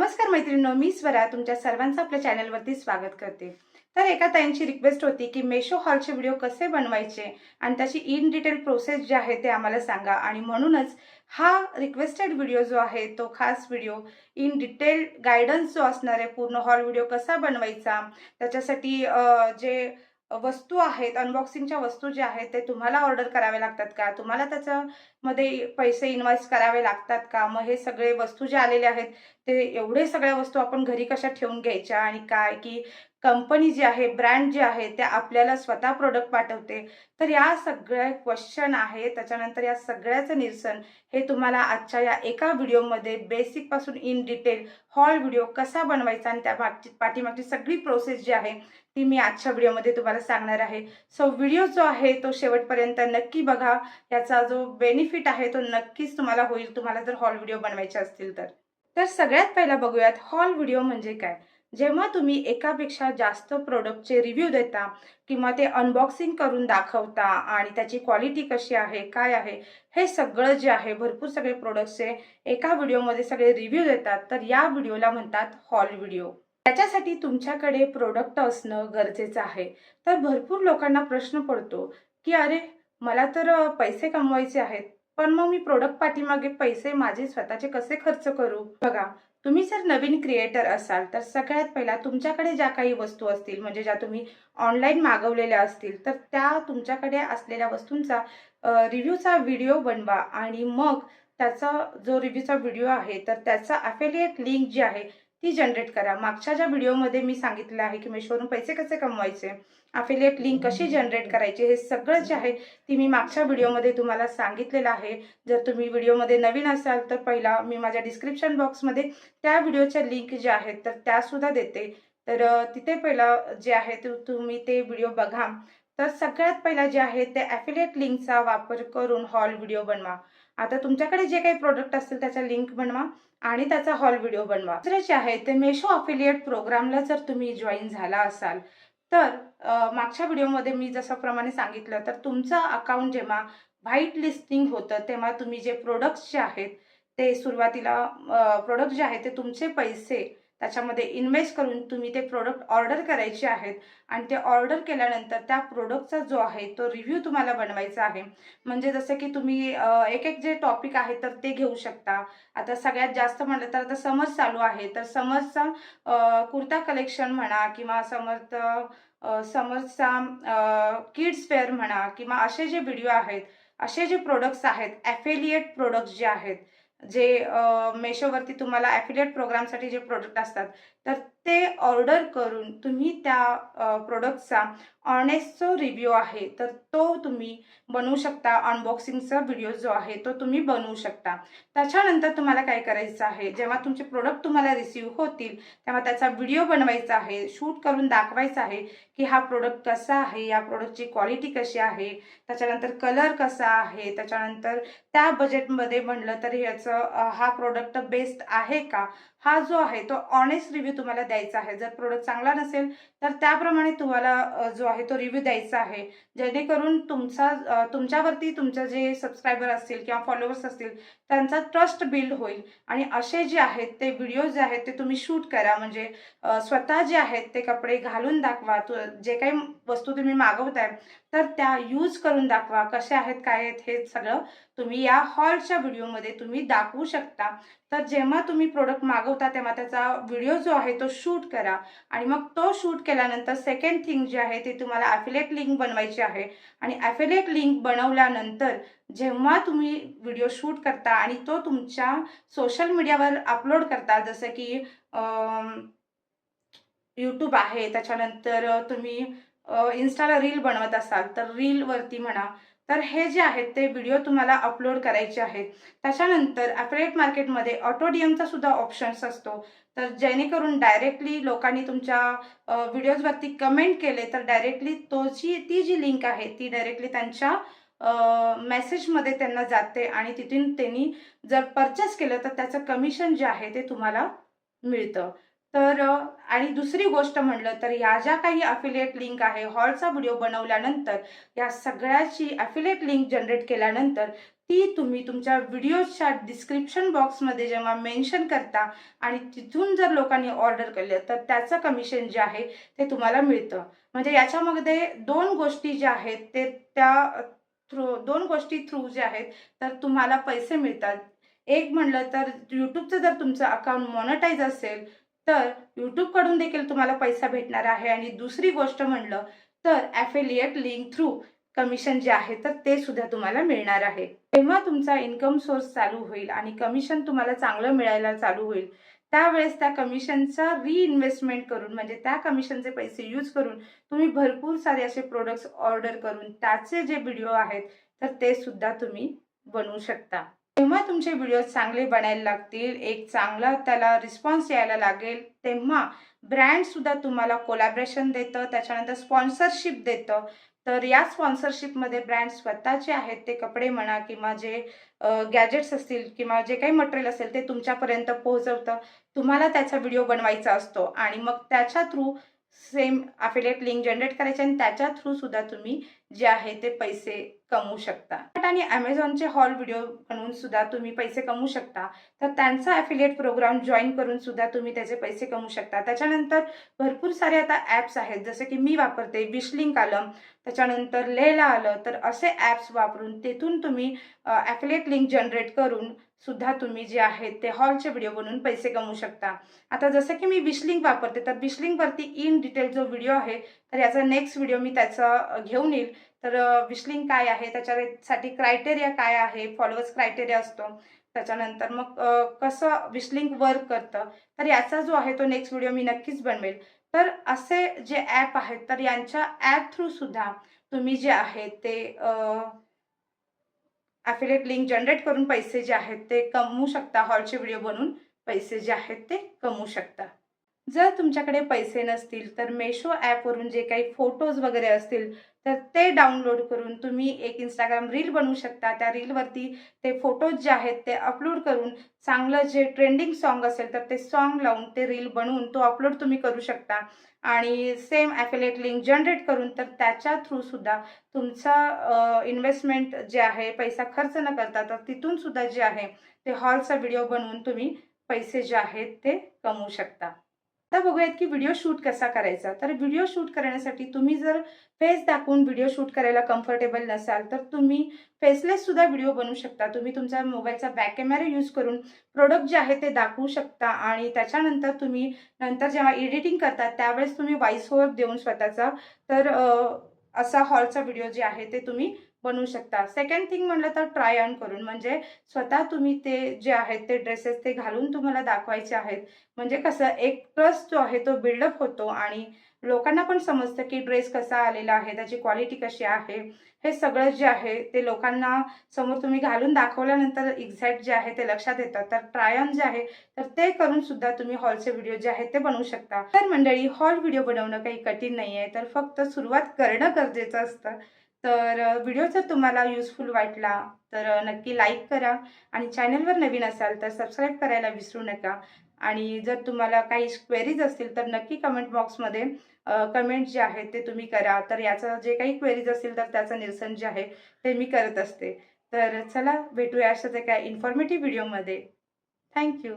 नमस्कार मैत्रिणींनो, मी स्वरा तुमच्या सर्वांचं आपल्या चॅनलवरती स्वागत करते। तर एका ताईंची रिक्वेस्ट होती की मेशो हॉलचे व्हिडिओ कसे बनवायचे आणि त्याची इन डिटेल प्रोसेस जी आहे ते आम्हाला सांगा, आणि म्हणूनच हा रिक्वेस्टेड व्हिडिओ जो आहे तो खास व्हिडिओ इन डिटेल गायडन्स जो असणार आहे, पूर्ण हॉल व्हिडिओ कसा बनवायचा, त्याच्यासाठी जे वस्तू आहेत, अनबॉक्सिंगच्या वस्तू ज्या आहेत ते तुम्हाला ऑर्डर करावे लागतात का, तुम्हाला त्याच्यामध्ये पैसे इन्व्हेस्ट करावे लागतात का, मग हे सगळे वस्तू जे आलेले आहेत ते एवढे सगळ्या वस्तू आपण घरी कशा ठेवून घ्यायच्या, आणि काय की कंपनी जी आहे, ब्रँड जे आहे ते आपल्याला स्वतः प्रोडक्ट पाठवते। तर या सगळ्या क्वेश्चन आहे, त्याच्यानंतर या सगळ्याचं निरसन हे तुम्हाला आजच्या या एका व्हिडिओमध्ये बेसिक पासून इन डिटेल हॉल व्हिडिओ कसा बनवायचा आणि त्या पाठीमागची सगळी प्रोसेस जी आहे ती मी आजच्या व्हिडिओमध्ये तुम्हाला सांगणार आहे। सो व्हिडिओ जो आहे तो शेवटपर्यंत नक्की बघा, याचा जो बेनिफिट आहे तो नक्कीच तुम्हाला होईल, तुम्हाला जर हॉल व्हिडिओ बनवायचे असतील तर। तर सगळ्यात पहिला बघूयात हॉल व्हिडिओ म्हणजे काय। जेव्हा तुम्ही एकापेक्षा जास्त प्रोडक्टचे रिव्ह्यू देता किंवा ते अनबॉक्सिंग करून दाखवता आणि त्याची क्वालिटी कशी आहे, काय आहे, हे सगळं जे आहे, भरपूर सगळे प्रोडक्ट्सचे एका व्हिडिओमध्ये सगळे रिव्ह्यू देतात, तर या व्हिडिओला म्हणतात हॉल व्हिडिओ। त्याच्यासाठी तुमच्याकडे प्रोडक्ट असणं गरजेचं आहे। तर भरपूर लोकांना प्रश्न पडतो की अरे, मला तर पैसे कमवायचे आहेत, पण मग मी प्रोडक्ट पाठीमागे पैसे माझे स्वतःचे कसे खर्च करू? बघा, तुम्ही जर नवीन क्रिएटर असाल तर सगळ्यात पहिला तुमच्याकडे ज्या काही वस्तू असतील, म्हणजे ज्या तुम्ही ऑनलाईन मागवलेल्या असतील, तर त्या तुमच्याकडे असलेल्या वस्तूंचा रिव्ह्यूचा व्हिडिओ बनवा, आणि मग त्याचा जो रिव्ह्यूचा व्हिडिओ आहे तर त्याचा अफिलिएट लिंक जी आहे ती जनरेट करा। मागच्या ज्या व्हिडिओमध्ये मी सांगितलं आहे की मेशोवरून पैसे कसे कमवायचे, अफिलिएट लिंक कशी जनरेट करायची, हे सगळं जे आहे ती मी मागच्या व्हिडिओमध्ये तुम्हाला सांगितलेलं आहे। जर तुम्ही व्हिडिओमध्ये नवीन असाल तर पहिला मी माझ्या डिस्क्रिप्शन बॉक्समध्ये त्या व्हिडिओच्या लिंक ज्या आहेत तर त्यासुद्धा देते, तर तिथे पहिला जे आहे तुम्ही ते व्हिडिओ बघा। तर सगळ्यात पहिला जे आहे ते अफिलिएट लिंकचा वापर करून हॉल व्हिडिओ बनवा। आता तुमच्याकडे जे काही प्रोडक्ट असतील त्याचा लिंक बनवा आणि त्याचा हॉल व्हिडिओ बनवा। दुसरे जे आहे ते मेशो अफिलिएट प्रोग्रामला जर तुम्ही जॉईन झाला असाल तर मागच्या व्हिडिओमध्ये मी जसं प्रमाणे सांगितलं, तर तुमचं अकाउंट जेव्हा व्हाईट लिस्टिंग होतं तेव्हा तुम्ही जे प्रोडक्ट्स जे आहेत ते सुरुवातीला प्रोडक्ट जे आहेत ते तुमचे पैसे त्याच्यामध्ये इन्व्हेस्ट करून तुम्ही ते प्रोडक्ट ऑर्डर करायचे आहेत, आणि ते ऑर्डर केल्यानंतर त्या प्रोडक्टचा जो आहे तो रिव्ह्यू तुम्हाला बनवायचा आहे। म्हणजे जसं की तुम्ही एक एक जे टॉपिक आहे तर ते घेऊ शकता। आता सगळ्यात जास्त म्हटलं तर आता समर चालू आहे, तर समरचा कुर्ता कलेक्शन म्हणा, किंवा समरचा किड्स वेअर म्हणा, किंवा असे जे व्हिडिओ आहेत, असे जे प्रोडक्ट्स आहेत, ॲफिलिएट प्रोडक्ट्स जे आहेत, जे मेशोवरती तुम्हाला ॲफिलिएट प्रोग्रामसाठी जे प्रोडक्ट असतात, तर ते ऑर्डर करून तुम्ही त्या प्रोडक्टचा ऑनेस्ट जो रिव्ह्यू आहे तर तो तुम्ही बनवू शकता। अनबॉक्सिंगचा व्हिडिओ जो आहे तो तुम्ही बनवू शकता। त्याच्यानंतर तुम्हाला काय करायचं आहे, जेव्हा तुमचे प्रोडक्ट तुम्हाला रिसीव्ह होतील तेव्हा त्याचा व्हिडिओ बनवायचा आहे, शूट करून दाखवायचा आहे की हा प्रोडक्ट कसा आहे, या प्रोडक्टची क्वालिटी कशी आहे, त्याच्यानंतर कलर कसा आहे, त्याच्यानंतर त्या बजेटमध्ये म्हणलं तर ह्याचं हा प्रोडक्ट बेस्ट आहे का, हा जो आहे तो ऑनेस्ट रिव्ह्यू तुम्हाला द्यायचा आहे। जर प्रोडक्ट चांगला नसेल तर त्याप्रमाणे तुम्हाला जो आहे तो रिव्ह्यू द्यायचा आहे, जेणेकरून तुमच्यावरती तुमचे जे सबस्क्रायबर असतील किंवा फॉलोअर्स असतील त्यांचा ट्रस्ट बिल्ड होईल। आणि असे जे आहेत ते व्हिडिओ जे आहेत ते तुम्ही शूट करा, म्हणजे स्वतः जे आहेत ते कपडे घालून दाखवा, जे काही वस्तू तुम्ही मागवताय तर त्या यूज करून दाखवा, कशा आहेत, काय आहेत, हे सगळं तुम्ही या हॉलच्या व्हिडिओमध्ये तुम्ही दाखवू शकता। तर जेव्हा तुम्ही प्रोडक्ट मागवता तेव्हा त्याचा व्हिडिओ जो आहे तो शूट करा, आणि मग तो शूट केल्यानंतर सेकंड थिंग जे आहे ते तुम्हाला अफिलिएट लिंक बनवायची आहे, आणि अफिलिएट लिंक बनवल्यानंतर जेव्हा तुम्ही व्हिडिओ शूट करता आणि तो तुमच्या सोशल मीडियावर अपलोड करता, जसं की यूट्यूब आहे, त्याच्यानंतर तुम्ही इन्स्टाला रील बनवत असाल तर रीलवरती म्हणा, तर हे जे आहेत ते व्हिडिओ तुम्हाला अपलोड करायचे आहेत। त्याच्यानंतर अफिलिएट मार्केटमध्ये ऑटो डीएमचा सुद्धा ऑप्शन्स असतो, तर जेणेकरून डायरेक्टली लोकांनी तुमच्या व्हिडिओजवरती कमेंट केले तर डायरेक्टली ती जी लिंक आहे ती डायरेक्टली त्यांच्या मेसेजमध्ये त्यांना जाते, आणि तिथून त्यांनी जर परचेस केलं तर त्याचं कमिशन जे आहे ते तुम्हाला मिळतं। तर आणि दुसरी गोष्ट म्हटलं तर या ज्या काही अफिलिएट लिंक आहे, हॉलचा व्हिडिओ बनवल्यानंतर या सगळ्याची अफिलिएट लिंक जनरेट केल्यानंतर ती तुम्ही तुमच्या व्हिडिओच्या डिस्क्रिप्शन बॉक्समध्ये जेव्हा मेन्शन करता आणि तिथून जर लोकांनी ऑर्डर केलं तर त्याचं कमिशन जे आहे ते तुम्हाला मिळतं. म्हणजे याच्यामध्ये 2 गोष्टी ज्या आहेत ते त्या दोन गोष्टी थ्रू जे आहेत तर तुम्हाला पैसे मिळतात. एक म्हटलं तर YouTubeचं जर तुमचं अकाउंट मॉनिटाईज असेल तर YouTubeकडून देखील तुम्हाला पैसा भेटणार आहे आणि दुसरी गोष्ट म्हटलं तर ॲफिलिएट लिंक थ्रू कमिशन जे आहे तर ते सुद्धा तुम्हाला मिळणार आहे. जेव्हा तुमचा इन्कम सोर्स चालू होईल आणि कमिशन तुम्हाला चांगलं मिळायला चालू होईल, त्यावेळेस त्या कमिशनचा रिइन्व्हेस्टमेंट करून म्हणजे त्या कमिशनचे पैसे यूज करून तुम्ही भरपूर सारे असे प्रोडक्ट्स ऑर्डर करून त्याचे जे व्हिडिओ आहेत तर ते सुद्धा तुम्ही बनवू शकता. जेव्हा तुमचे व्हिडिओ चांगले बनायला लागतील, एक चांगला त्याला रिस्पॉन्स यायला लागेल, तेव्हा ब्रँडसुद्धा तुम्हाला कोलॅबरेशन देतं, त्याच्यानंतर स्पॉन्सरशिप देतं. तर या स्पॉन्सरशिपमध्ये ब्रँड स्वतःचे आहेत ते कपडे म्हणा किंवा जे गॅजेट्स असतील किंवा जे काही मटेरियल असेल ते तुमच्यापर्यंत पोहोचवतं. तुम्हाला त्याचा व्हिडिओ बनवायचा असतो आणि मग त्याच्या through same affiliate link generate करायचे आणि त्याच्या थ्रू सुद्धा तुम्ही जे आहे ते पैसे कमवू शकता. आणि Amazonचे हॉल व्हिडिओ बनवून सुद्धा तुम्ही पैसे कमवू शकता. तर त्यांचा अफिलिएट प्रोग्राम जॉईन करून सुद्धा तुम्ही त्याचे पैसे कमवू शकता. त्याच्यानंतर भरपूर सारे आता ॲप्स आहेत, जसे की मी वापरते, विशलिंक आलं, त्याच्यानंतर लेला आलं. तर असे ॲप्स वापरून तेथून तुम्ही अफिलिएट लिंक जनरेट करून सुद्धा तुम्ही जे आहेत ते हॉलचे व्हिडिओ बनवून पैसे कमवू शकता. आता जसं की मी विशलिंक वापरते, तर विशलिंकवरती इन डिटेल जो व्हिडिओ आहे तर याचा नेक्स्ट व्हिडिओ मी त्याचा घेऊन येईल. तर विशलिंक काय आहे, त्याच्यासाठी क्रायटेरिया काय आहे, फॉलोअर्स क्रायटेरिया असतो, त्याच्यानंतर मग कसं विशलिंक वर्क करतं, तर याचा जो आहे तो नेक्स्ट व्हिडिओ मी नक्कीच बनवेल. तर असे जे ॲप आहेत तर यांच्या ॲप थ्रू सुद्धा तुम्ही जे आहे ते अफिलिएट लिंक जनरेट करून पैसे जे आहेत ते कमवू शकता. हॉलचे व्हिडिओ बनवून पैसे जे आहेत ते कमवू शकता. जर तुमच्याकडे पैसे नसतील तर मेशो ॲपवरून जे काही फोटोज वगैरे असतील तर ते डाउनलोड करून तुम्ही एक Instagram रील बनवू शकता. त्या रीलवरती ते फोटोज जे आहेत ते अपलोड करून चांगलं जे ट्रेंडिंग सॉन्ग असेल तर ते सॉन्ग लावून ते रील बनवून तो अपलोड तुम्ही करू शकता आणि सेम ॲफिलिएट लिंक जनरेट करून तर त्याच्या थ्रू सुद्धा तुमचा इन्व्हेस्टमेंट जे आहे, पैसा खर्च न करता तर तिथून सुद्धा जे आहे ते हॉलचा व्हिडिओ बनवून तुम्ही पैसे जे आहेत ते कमवू शकता. आता बघूयात की व्हिडिओ शूट कसा करायचा. तर व्हिडिओ शूट करण्यासाठी तुम्ही जर फेस दाखवून व्हिडिओ शूट करायला कम्फर्टेबल नसाल तर तुम्ही फेसलेस सुद्धा व्हिडिओ बनवू शकता. तुम्ही तुमच्या मोबाईलचा बॅक कॅमेरा यूज करून प्रोडक्ट जे आहे ते दाखवू शकता आणि त्याच्यानंतर तुम्ही नंतर जेव्हा एडिटिंग करता त्यावेळेस तुम्ही व्हॉइस ओव्हर देऊन स्वतःचा तर असा हॉलचा व्हिडिओ जे आहे ते तुम्ही बनवू शकता. सेकंड थिंग म्हटलं तर ट्राय ऑन करून म्हणजे स्वतः तुम्ही ते जे आहेत ते ड्रेसेस ते घालून तुम्हाला दाखवायचे आहेत. म्हणजे कसं एक ट्रस्ट जो आहे तो बिल्डअप होतो आणि लोकांना पण समजतं की ड्रेस कसा आलेला आहे, त्याची क्वालिटी कशी आहे. हे सगळं जे आहे ते लोकांना समोर तुम्ही घालून दाखवल्यानंतर एक्झॅक्ट जे आहे ते लक्षात येतं. तर ट्राय ऑन जे आहे तर ते करून सुद्धा तुम्ही हॉलचे व्हिडिओ जे आहेत ते बनवू शकता. तर मंडळी, हॉल व्हिडिओ बनवणं काही कठीण नाही आहे, तर फक्त सुरुवात करणं गरजेचं असतं. तर व्हिडिओ जर तुम्हाला युजफुल वाटला तर नक्की लाईक करा आणि चॅनलवर नवीन असाल तर सबस्क्राईब करायला विसरू नका. आणि जर तुम्हाला काही क्वेरीज असतील तर नक्की कमेंट बॉक्समध्ये कमेंट जे आहेत ते तुम्ही करा. तर याचं जे काही क्वेरीज असतील तर त्याचं निरसन जे आहे ते मी करत असते. तर चला भेटूया अशाच एका इन्फॉर्मेटिव्ह व्हिडिओमध्ये. थँक्यू.